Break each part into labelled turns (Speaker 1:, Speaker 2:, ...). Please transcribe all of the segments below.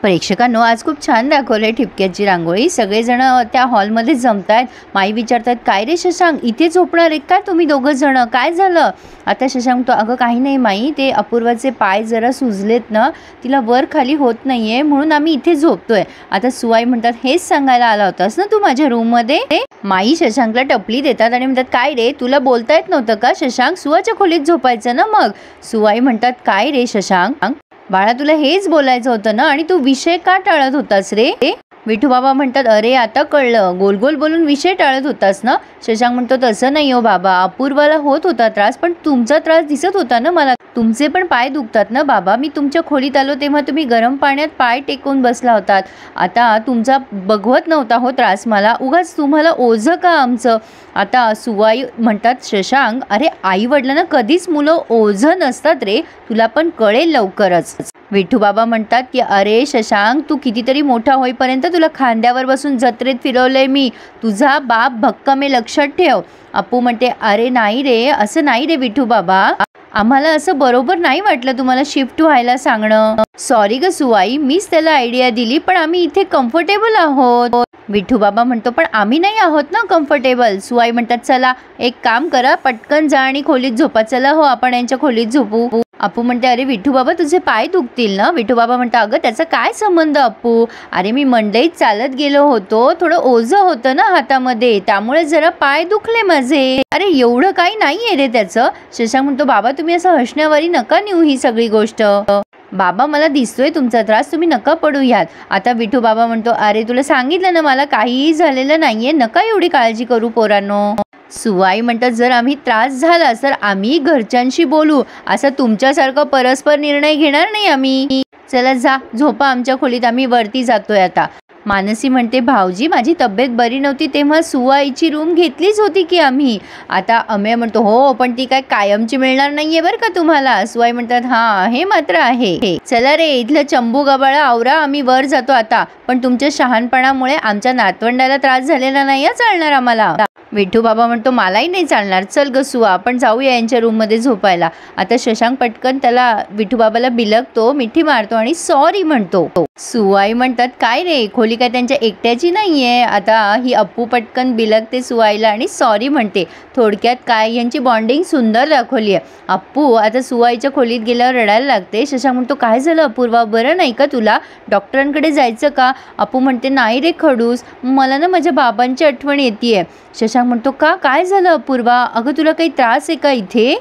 Speaker 1: प्रेक्षकांनो, आज खूप छान दाखवलंय ठिपक्याची रांगोळी। सगळेजण त्या हॉलमध्ये जमतायत। माई विचारतात, काय रे शशांक, इथे झोपणार आहे का तुम्ही दोघं जण? काय झालं? आता शशांक तो, अगं काही नाही माई, ते अपूर्वाचे पाय जरा सुजलेत ना, तिला वर खाली होत नाहीये म्हणून आम्ही इथे झोपतोय। आता सुवाई म्हणतात, हेच सांगायला आला होतास ना तू माझ्या रूम मध्ये? माई शशांकला टपली देतात आणि म्हणतात, काय रे तुला बोलता येत नव्हतं का शशांक? सुवाच्या खोलीत झोपायचं ना मग। सुवाई म्हणतात, काय रे शशांक, बाळा तुला हेच बोलायचं होतं ना, आणि तू विषय का टाळत होतास रे? विठू बाबा म्हणतात, अरे आता कळलं, गोल गोल बोलून विषय टाळत होतास ना। शशांक म्हणतो, तसं नाही हो बाबा, अपूर्वाला होत होता त्रास, पण तुमचा त्रास दिसत होता ना मला, तुमचे पण पाय दुखतात ना बाबा। मी तुमच्या खोलीत आलो तेव्हा तुम्ही गरम पाण्यात पाय टेकून बसला होतात, आता तुमचा बघवत नव्हता हो त्रास मला, उगाच तुम्हाला ओझं का आमचं? आता सुवाई म्हणतात, शशांक अरे आई वडिलांना कधीच मुलं ओझं नसतात रे, तुला पण कळेल लवकरच। विठू बाबा म्हणतात की अरे शशांक, तू कितीतरी मोठा होईपर्यंत तुला खांद्यावर बसून जत्रेत फिरवलंय मी, तुझा बाप भक्कम आहे लक्षात ठेव। अप्पू म्हणते, अरे नाही रे, असं नाही रे विठू बाबा, आम्हाला असं बरोबर नाही वाटलं तुम्हाला शिफ्ट व्हायला सांगणं। सॉरी ग सुवाई, मीच त्याला आयडिया दिली, पण आम्ही इथे कम्फर्टेबल आहोत। विठू बाबा म्हणतो, पण आम्ही नाही आहोत ना कम्फर्टेबल। सुवाई म्हणतात, चला एक काम करा, पटकन जा आणि खोलीत झोपा, चला हो आपण यांच्या खोलीत झोपू। अप्पू म्हणते, अरे विठू बाबा तुझे पाय दुखतील ना? विठू बाबा म्हणतात, अगं त्याचा काय संबंध अप्पू, अरे मी मंडईत चालत गेलो होतो, थोडं ओझं होतं ना हातामध्ये, त्यामुळे जरा पाय दुखले माझे। अरे एवढं काही नाहीये रे त्याचं। शशांक म्हणतो, बाबा तुम्ही असं हसण्यावारी नका नेऊ ही सगळी गोष्ट, बाबा मला दिसतोय तुमचा त्रास, तुम्ही नका पडू यात। आता विठू बाबा म्हणतो, अरे तुला सांगितलं ना मला काहीही झालेलं नाहीये, नका एवढी काळजी करू पोरांनो। सुवाई म्हणतात, जर आम्ही त्रास झाला तर आम्ही घरच्यांशी बोलू, असं तुमच्यासारखं परस्पर निर्णय घेणार नाही आम्ही, चला जा झोपा आमच्या खोलीत, आम्ही वरती जातोय आता। मानसी म्हणते, भाऊजी माझी तब्येत बरी नव्हती तेव्हा सुवाईची रूम घेतलीच होती की आम्ही। आता अमेय म्हणतो, हो पण ती काय कायमची मिळणार नाहीये बरं का तुम्हाला। सुवाई म्हणतात, हा हे मात्र आहे, चला रे इथलं चंबू गबाळा आवरा, आम्ही वर जातो आता, पण तुमच्या शहाणपणामुळे आमच्या नातवंडाला त्रास झालेला नाही चालणार आम्हाला। विठू बाबा म्हणतो, मलाही नाही चालणार, चल ग सुवा आपण जाऊया यांच्या रूम मध्ये झोपायला। आता शशांक पटकन त्याला विठू बाबाला बिलगतो, मिठी मारतो आणि सॉरी म्हणतो। सुवाई म्हणतात, काय रे खोली काय त्यांच्या एकट्याची नाहीये। आता ही अप्पू पटकन बिलगते सुवाईला आणि सॉरी म्हणते। थोडक्यात काय यांची बॉन्डिंग सुंदर दाखवली आहे। अप्पू आता सुवाईच्या खोलीत गेल्यावर रडायला लागते। शशांक म्हणतो, काय झालं अपूर्वा, बरं नाही का तुला, डॉक्टरांकडे जायचं का? अप्पू म्हणते, नाही रे खडूस, मला ना माझ्या बाबांची आठवण येतेय। शशांक म्हणतो, का काय झालं अपूर्वा, अगं तुला काही त्रास आहे का इथे?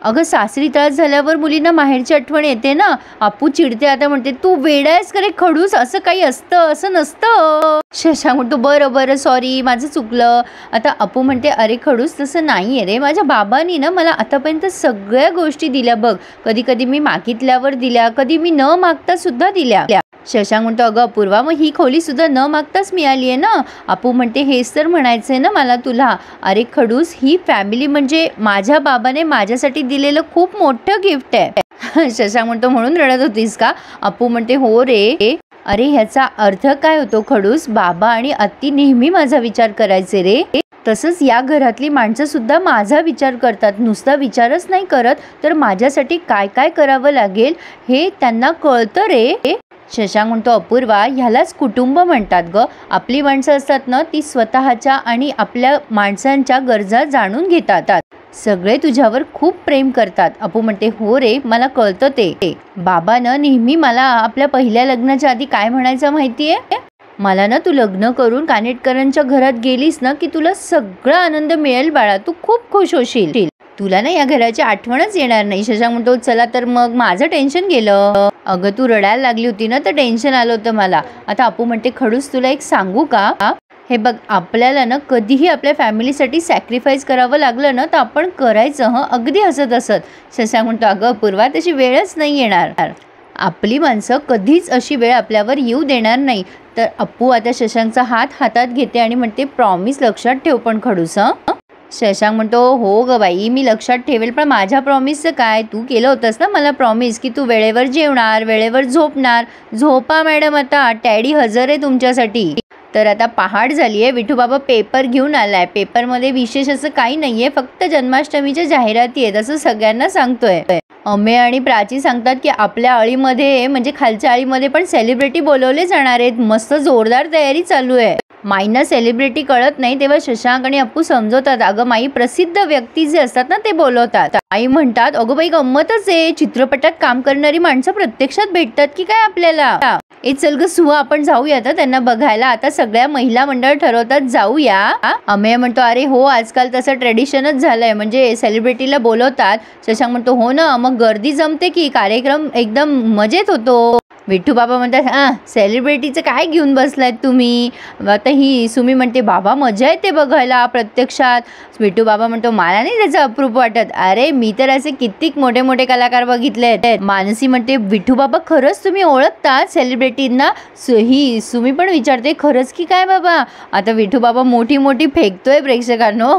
Speaker 1: अगं सासरी त्रास झाल्यावर मुलींना माहेरची आठवण येते ना। अप्पू चिडते, आता म्हणते, तू वेडायस का रे खडूस, असं काही असतं, असं नसतं। शशांक म्हणतो, बरं बरं सॉरी माझं चुकलं। आता अप्पू म्हणते, अरे खडूस तसं नाहीये रे, माझ्या बाबांनी ना मला आतापर्यंत सगळ्या गोष्टी दिल्या बघ, कधी कधी मी मागितल्यावर दिल्या, कधी मी न मागता सुद्धा दिल्या। शशांक म्हणतो, अगं अपूर्वा मग ही खोली सुद्धा न मागताच मिळाली आहे ना। अप्पू म्हणते, हेच तर म्हणायचंय ना मला तुला, अरे खडूस ही फॅमिली म्हणजे माझ्या बाबाने माझ्यासाठी दिलेलं खूप मोठं गिफ्ट आहे। शशांक म्हणतो, म्हणून रडत होतीस का? अप्पू म्हणते, हो रे, अरे ह्याचा अर्थ काय होतो खडूस, बाबा आणि आत्ती नेहमी माझा विचार करायचे रे, तसंच या घरातली माणसं सुद्धा माझा विचार करतात, नुसता विचारच नाही करत, तर माझ्यासाठी काय काय करावं लागेल हे त्यांना कळतं रे। शशांक म्हणतो, अपूर्वा ह्यालाच कुटुंब म्हणतात ग, आपली माणसं असतात ना ती स्वतःच्या आणि आपल्या माणसांच्या गरजा जाणून घेतात, सगळे तुझ्यावर खूप प्रेम करतात। अप्पू म्हणते, हो रे मला कळतं ते, बाबानं नेहमी मला आपल्या पहिल्या लग्नाच्या आधी काय म्हणायचं माहितीये, मला ना तू लग्न करून कानेटकरांच्या घरात गेलीस ना की तुला सगळा आनंद मिळेल बाळा, तू खूप खुश होशील, तुला ना या घराची आठवणच येणार नाही। शशांक म्हणतो, चला तर मग माझं टेन्शन गेलं, अगं तू रडायला लागली होती ना तर टेन्शन आलं होतं मला। आता अप्पू म्हणते, खडूस तुला एक सांगू का, हे बघ आपल्याला ना कधीही आपल्या फॅमिलीसाठी सॅक्रिफाईस करावं लागलं ना तर आपण करायचं, अगदी हसत हसत। शशांक म्हणतो, अगं अपूर्वा तशी वेळच नाही येणार, आपली माणसं कधीच अशी वेळ आपल्यावर येऊ देणार नाही। तर अप्पू आता शशांकचा हात हातात घेते आणि म्हणते, प्रॉमिस लक्षात ठेव पण खडूस। शशांक म्हणतो, हो ग बाई मी लक्षात ठेवेल, पण माझ्या प्रॉमिसचं काय, तू केलं होतंस ना मला प्रॉमिस की तू वेळेवर जेवणार, वेळेवर झोपणार, झोपा मॅडम आता, टॅडी हजर आहे तुमच्यासाठी। तर आता पहाट झाली आहे. विठू बाबा पेपर घेऊन आलाय. पेपरमध्ये विशेष असं काही नाहीये, फक्त जन्माष्टमीच्या जाहिराती आहेत असं सगळ्यांना सांगतोय. अमे आणि प्राची सांगतात की आपल्या अळीमध्ये म्हणजे खालच्या अळीमध्ये पण सेलिब्रिटी बोलवले जाणार आहेत. मस्त जोरदार तयारी चालू आहे. माईंना सेलिब्रिटी कळत नाही तेव्हा शशांक आणि अप्पू समजवतात, अगं माई प्रसिद्ध व्यक्ती जे असतात ना ते बोलवतात. आई म्हणतात, अगं बाई गंमतच आहे, चित्रपटात काम करणारी माणसं प्रत्यक्षात भेटतात की काय आपल्याला. ए चल ग सुहा, आपण जाऊया त्यांना बघायला. आता सगळ्या महिला मंडळ ठरवतात जाऊया. अमेय म्हणतो, अरे हो आजकाल तसं ट्रेडिशनच झालंय, म्हणजे सेलिब्रिटीला बोलवतात. शशांक म्हणतो, हो ना, मग गर्दी जमते की कार्यक्रम एकदम मजेत होतो. विठू बाबा म्हणतात, सेलिब्रिटीचं काय घेऊन बसलायत तुम्ही. आता ही सुमी म्हणते, बाबा मजा येते बघायला प्रत्यक्षात. विठू बाबा म्हणतो, मला नाही त्याचं अप्रूप वाटत. अरे मी तर असे कित्येक मोठे मोठे कलाकार बघितले. मानसी म्हणते, विठू बाबा खरंच तुम्ही ओळखतात सेलिब्रिटींना. ही सुमी पण विचारते, खरंच की काय बाबा. आता विठू बाबा मोठी मोठी फेकतोय प्रेक्षकांनो.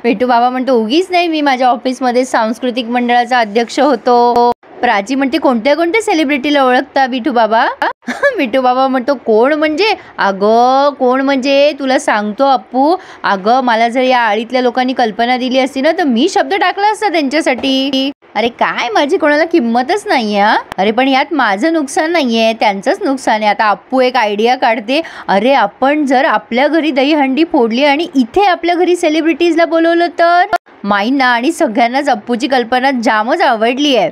Speaker 1: विठू बाबा म्हणतो, उगीच नाही, मी माझ्या ऑफिसमध्ये सांस्कृतिक मंडळाचा अध्यक्ष होतो. प्राची म्हणते, कोणत्या कोणत्या सेलिब्रिटीला ओळखता विठू बाबा. विठू बाबा म्हणतो, कोण म्हणजे, अगं कोण म्हणजे तुला सांगतो अप्पू. अगं मला जर या आळीतल्या लोकांनी कल्पना दिली असती ना तर मी शब्द टाकला असता त्यांच्यासाठी. अरे काय माझी कोणाला किंमतच नाहीये. अरे पण यात माझं नुकसान नाहीये, त्यांचंच नुकसान आहे. आता अप्पू एक आयडिया काढते, अरे आपण जर आपल्या घरी दहीहंडी फोडली आणि इथे आपल्या घरी सेलिब्रिटीजला बोलवलं तर. माईंना आणि सगळ्यांनाच अप्पूची कल्पना जामच आवडली आहे.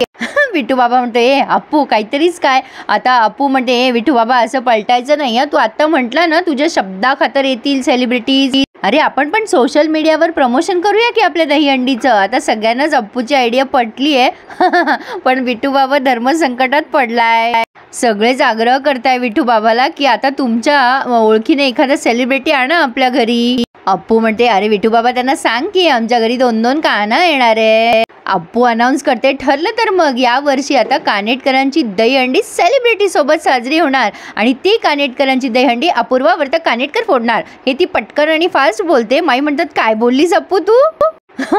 Speaker 1: विठू बाबा म्हणतो, अप्पू काहीतरीच काय. आता अप्पू म्हणते, विठू बाबा असं पलटायचं नाही, तू आता म्हटलं ना तुझ्या शब्दाखातर येतील सेलिब्रिटीज. अरे आपण पण सोशल मीडियावर प्रमोशन करूया की आपल्या दहीहंडीचं. आता सगळ्यांनाच अप्पूची आयडिया पटली आहे. पण विठू बाबा धर्मसंकटात पडलाय. सगळेच आग्रह करताय विठू बाबाला की आता तुमच्या ओळखीने एखादा सेलिब्रिटी आणा आपल्या घरी. अप्पू म्हणते, अरे विठू बाबा त्यांना सांग की आमच्या घरी 2-2 काना येणार आहे. अप्पू अनाऊन्स करते, ठरलं तर मग या वर्षी आता कानेटकरांची दहीहंडी सेलिब्रिटी सोबत साजरी होणार आणि ती कानेटकरांची दहीहंडी अपूर्वा वर्तक कानेटकर फोडणार. हे ती पटकन आणि फास्ट बोलते. माई म्हणतात, काय बोललीस अप्पू तू.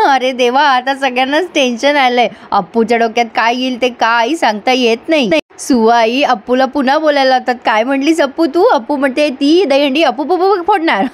Speaker 1: अरे देवा, आता सगळ्यांनाच टेन्शन आलंय. अप्पूच्या डोक्यात काय येईल ते काही सांगता येत नाही. सुवाई अप्पूला पुन्हा बोलायला लावतात, काय म्हणलीस अप्पू तू. अप्पू म्हणते, ती दहीहंडी अप्पू फोडणार.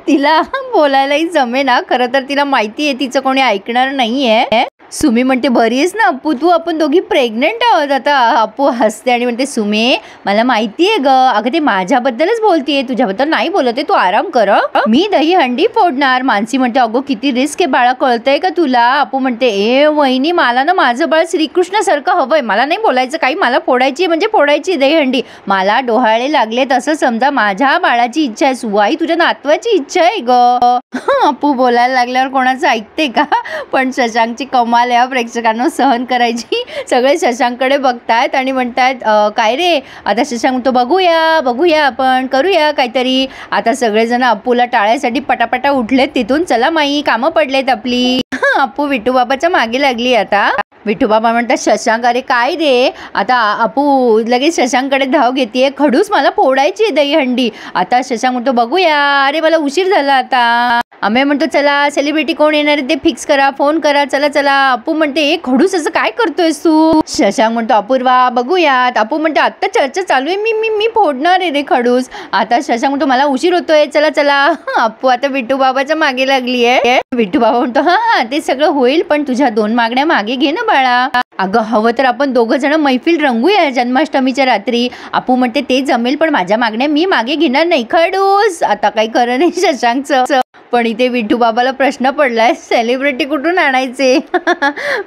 Speaker 1: तिला बोलायलाही जमेना. खरं तर तिला माहिती आहे तिचं कोणी ऐकणार नाहीये. सुमी म्हणते, बरी आहेस ना अप्पू तू, आपण दोघी प्रेग्नेंट आहोत आता. अप्पू हसते आणि म्हणते, सुमे मला माहिती आहे ग, अगं ते माझ्याबद्दलच बोलतीये, तुझ्याबद्दल नाही बोलते, तू आराम कर. मी दहीहंडी फोडणार. मानसी म्हणते, अगो किती रिस्क आहे बाळा, कळतंय का तुला. अप्पू म्हणते, ए वहिनी मला ना माझं बाळ श्रीकृष्ण सारखं हवंय, मला नाही बोलायचं काही, मला फोडायची म्हणजे फोडायची दहीहंडी. मला डोहाळे लागले तसं समजा, माझ्या बाळाची इच्छा आहे. सुवाई तुझ्या नातवाची इच्छा आहे ग. अप्पू बोलायला लागल्यावर कोणाचं ऐकते का. पण शशांकची कमाल या प्रेक्षकांना सहन करायची. सगळे शशांककडे बघतायत आणि म्हणतायत, काय रे. आता शशांक म्हणतो, बघूया आपण करूया काहीतरी. आता सगळेजण अप्पूला टाळायसाठी पटापटा उठलेत तिथून. चला माई कामं पडलेत आपली. अप्पू विठू बाबाच्या मागे लागली. आता विठू बाबा म्हणतात, शशांक अरे काय रे. आता अप्पू लगेच शशांककडे धाव घेते, खडूस मला फोडायची आहे दहीहंडी. आता शशांक म्हणतो, बघूया, अरे मला उशीर झाला आता. अमेय म्हणतो, चला सेलिब्रिटी कोण येणार आहे ते फिक्स करा, फोन करा, चला चला. अप्पू म्हणते, खडूस असं काय करतोयस तू. शशांक म्हणतो, अपूर्वा बघूयात. अप्पू म्हणते, आत्ता चर्चा चालू आहे, मी फोडणार आहे रे खडूस. आता शशांक म्हणतो, मला उशीर होतोय, चला चला. अप्पू आता विठू बाबाच्या मागे लागली आहे. विठू बाबा म्हणतो, हा ते सगळं होईल, पण तुझ्या 2 मागण्या मागे घे ना बाळा. अगं हवं तर आपण 2 जण मैफिल रंगूया जन्माष्टमीच्या रात्री. अप्पू म्हणते, ते जमेल, पण माझ्या मागण्या मी मागे घेणार नाही खडूस. आता काही खरं नाही शशांकचं. पण इथे विठू बाबाला प्रश्न पडलाय, सेलिब्रिटी कुठून आणायचे.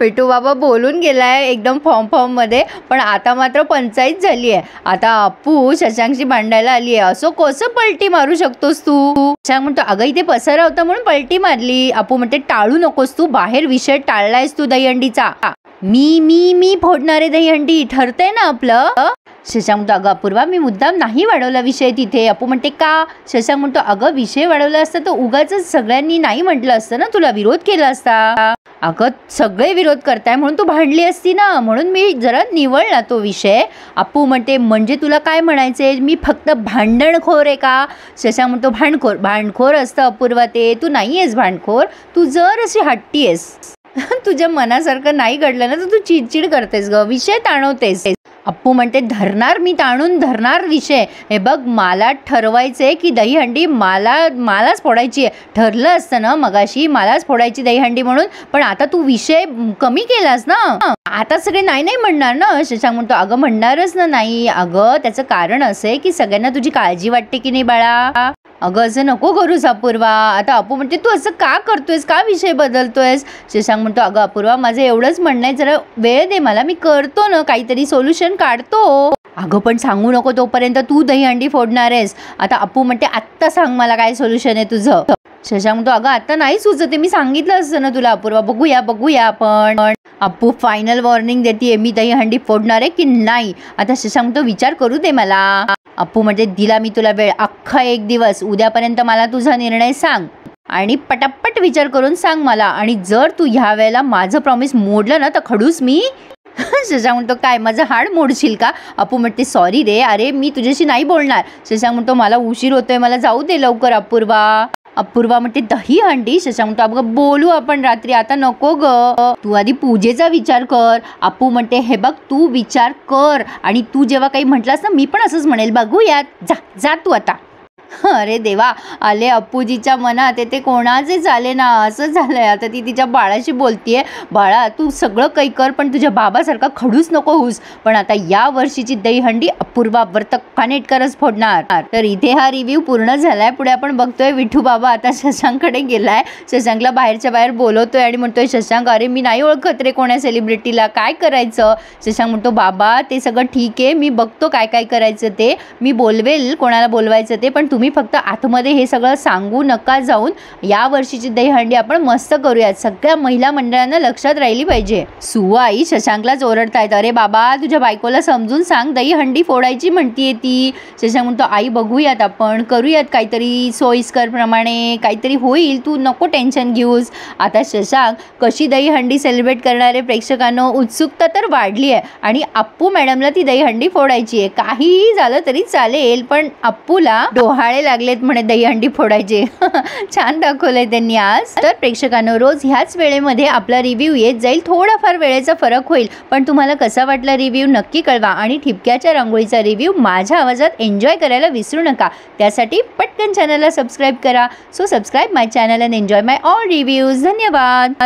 Speaker 1: विठू बाबा बोलून गेलाय एकदम फॉर्म मध्ये, पण आता मात्र पंचायत झाली आहे. आता अप्पू शशांकशी भांडायला आली आहे. असं कसं पलटी मारू शकतोस तू. शशांक म्हणतो, अगं इथे पसारा होता म्हणून पलटी मारली. अप्पू म्हणते, टाळू नकोस तू, बाहेर विषय टाळलायस तू दहीहंडीचा. मी फोडणारे दहीहंडी ठरतंय ना आपलं. शशांक म्हणतो, अगं अपूर्वा मी मुद्दाम नाही वाढवला विषय तिथे. अप्पू म्हणते, का. शशांक म्हणतो, अगं विषय वाढवला असता तर उगाच सगळ्यांनी नाही म्हटलं असतं ना, तुला विरोध केला असता. अगं सगळे विरोध करताय म्हणून तू भांडली असती ना, म्हणून मी जरा निवळला तो विषय. अप्पू म्हणते, म्हणजे तुला काय म्हणायचंय, मी फक्त भांडणखोर आहे का. शशांक म्हणतो, भांडखोर असतं अपूर्वा ते, तू नाही आहेस भांडखोर, तू जर अशी हट्टी आहेस. तुझ्या मनासारखं नाही घडलं ना तर तू चिडचिड करतेस ग, विषय ताणवतेस. अप्पू म्हणते धरणार मी ताणून धरणार विषय. हे बघ मला ठरवायचंय की दहीहंडी मलाच फोडायची आहे. ठरलं असतं ना मगाशी मलाच फोडायची दहीहंडी म्हणून, पण आता तू विषय कमी केलास ना. आता सगळे नाही नाही म्हणणार ना. शशांक म्हणतो अगं म्हणणारच ना नाही. अगं त्याचं कारण असं आहे की सगळ्यांना तुझी काळजी वाटते की नाही बाळा. अगं असं नको करूस अपूर्वा. आता अप्पू म्हणते तू असं का करतोयस, का विषय बदलतोयस. शशांक म्हणतो अगं अपूर्वा माझं एवढंच म्हणणं आहे, जरा वेळ दे मला, मी करतो ना काहीतरी सोल्युशन काढतो. अगं पण सांगू नको तोपर्यंत तू दहीहंडी फोडणार आहेस. आता अप्पू म्हणते आत्ता सांग मला काय सोल्युशन आहे तुझं. शशांक म्हणतो अगं आता नाही सुचते, मी सांगितलं असतं ना तुला अपूर्वा, बघूया आपण. अप्पू फायनल वॉर्निंग देते, मी दहीहंडी फोडणार आहे की नाही. आता शशांक म्हणतो विचार करू दे मला. अप्पू म्हणजे दिला मी तुला वेळ, अख्खा 1 दिवस, उद्यापर्यंत मला तुझा निर्णय सांग आणि पटापट विचार करून सांग मला. आणि जर तू ह्या वेळेला माझं प्रॉमिस मोडलं ना तर खडूस मी. शशांक म्हणतो काय माझं हाड मोडशील का. अप्पू म्हणते सॉरी रे, अरे मी तुझ्याशी नाही बोलणार. शशांक म्हणतो मला उशीर होतोय, मला जाऊ दे लवकर अपूर्वा. अपूर्वा म्हणते दहीहंडी. शशांक म्हणतो अगं बोलू आपण रात्री, आता नको ग, तू आधी पूजेचा विचार कर. अप्पू म्हणते हे बघ तू विचार कर आणि तू जेव्हा काही म्हटलास ना मी पण असंच म्हणेल, बघूयात, जा तू आता. अरे देवा, आले अप्पूजीच्या मनात ते कोणाचे झाले ना, असं झालंय. आता ती तिच्या बाळाशी बोलतीये, बाळा तू सगळं काही कर पण तुझ्या बाबासारखा खडूस नको होऊस. पण आता या वर्षीची दहीहंडी अपूर्वा व्रत कानेटकरच फोडणार. तर इथे हा रिव्ह्यू पूर्ण झालाय. पुढे आपण बघतोय विठू बाबा आता शशांककडे गेलाय. शशांकला बाहेरच्या बाहेर बोलवतोय आणि म्हणतोय शशांक अरे मी नाही ओळखत रे कोण्या सेलिब्रिटीला, काय करायचं. शशांक म्हणतो बाबा ते सगळं ठीक आहे, मी बघतो काय काय करायचं ते, मी बोलवेल कोणाला बोलवायचं ते, पण तुम्ही फक्त आतमध्ये हे सगळं सांगू नका जाऊन. या वर्षीची दहीहंडी आपण मस्त करूयात, सगळ्या महिला मंडळांना लक्षात राहिली पाहिजे. सुवाई शशांकलाच ओरडतायत, अरे बाबा तुझ्या बायकोला समजून सांग, दहीहंडी फोडायची म्हणतीये ती. शशांक म्हणतो आई बघूयात आपण, करूयात काहीतरी सोयीस्कर प्रमाणे, काहीतरी होईल, तू नको टेन्शन घेऊस. आता शशांक कशी दहीहंडी सेलिब्रेट करणारे प्रेक्षकांनो उत्सुकता तर वाढली आहे आणि अप्पू मॅडमला ती दहीहंडी फोडायची आहे. काहीही झालं तरी चालेल, पण अप्पूला डोहाळे लागलेत म्हणे दहीहंडी फोडायचे. छान दाखवलंय त्यांनी आज. तर प्रेक्षकांनो रोज ह्याच वेळेमध्ये आपला रिव्ह्यू येत जाईल, थोडाफार वेळेचा फरक होईल, पण तुम्हाला कसा वाटला रिव्ह्यू नक्की कळवा. आणि ठिपक्याच्या रांगोळीचा रिव्ह्यू माझ्या आवाजात एन्जॉय करायला विसरू नका. त्यासाठी पटकन चॅनलला सबस्क्राईब करा. So subscribe my channel and enjoy my all reviews. धन्यवाद.